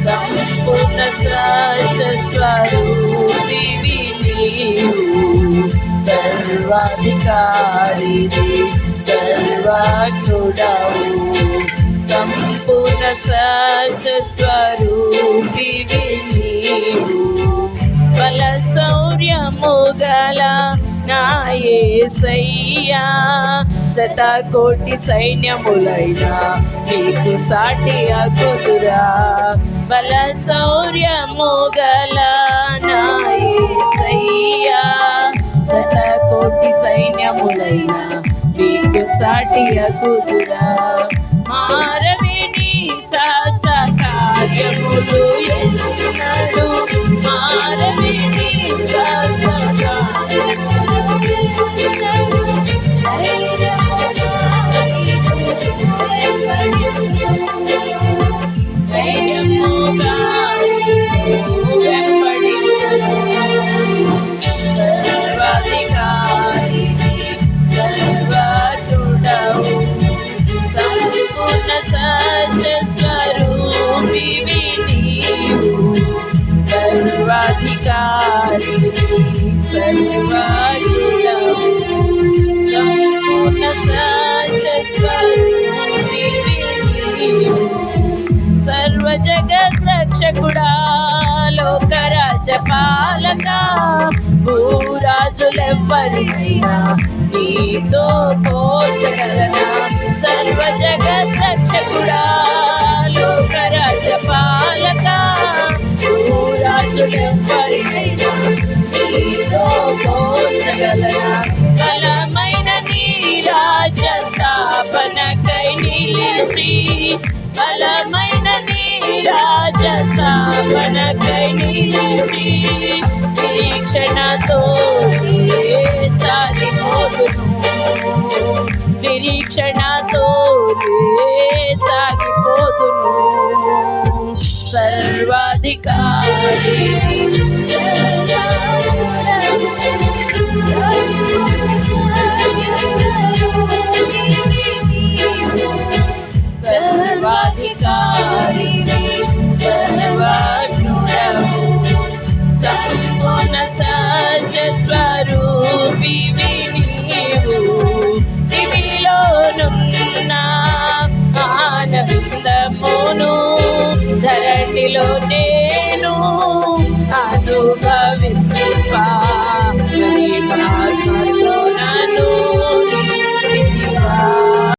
సంపూర్ణ సత్య స్వరూపివి నీవు, సర్వాధికారివి సర్వజ్ఞుడవు, సంపూర్ణ సత్య స్వరూపివి నీవు, బల శౌర్యము గల నా యేసయ్యా, శతకోటి సైన్యములైనా నీకు సాటి అగుదురా, బల శౌర్యము గల నా యేసయ్యా, శతకోటి సైన్యములైనా నీకు సాటి అగుదురా, మారవి నీ సాహస కార్యములు ఎన్నడు, మారవి నీ సాహస సర్వాధికారి సర్వజ్ఞుడవు, సంపూర్ణ సత్య స్వరూపివి నీవు, సర్వ జగత్ రక్షకుడా లోకరాజ పాలక, భూరాజులెవ్వరినైనా నీతో పోల్చగలనా, సర్వ జగత్ రక్షకుడా లోకరాజ పాలక, భూరాజులెవ్వరినైనా నీతో పోల్చగలనా, బలమైన నీ రాజ్య స్థాపనకై నిలిచి, బలమైన నీ రాజ్య స్థాపనకై నిలిచి, నిరీక్షణతో సాగిపోదును, నిరీక్షణతో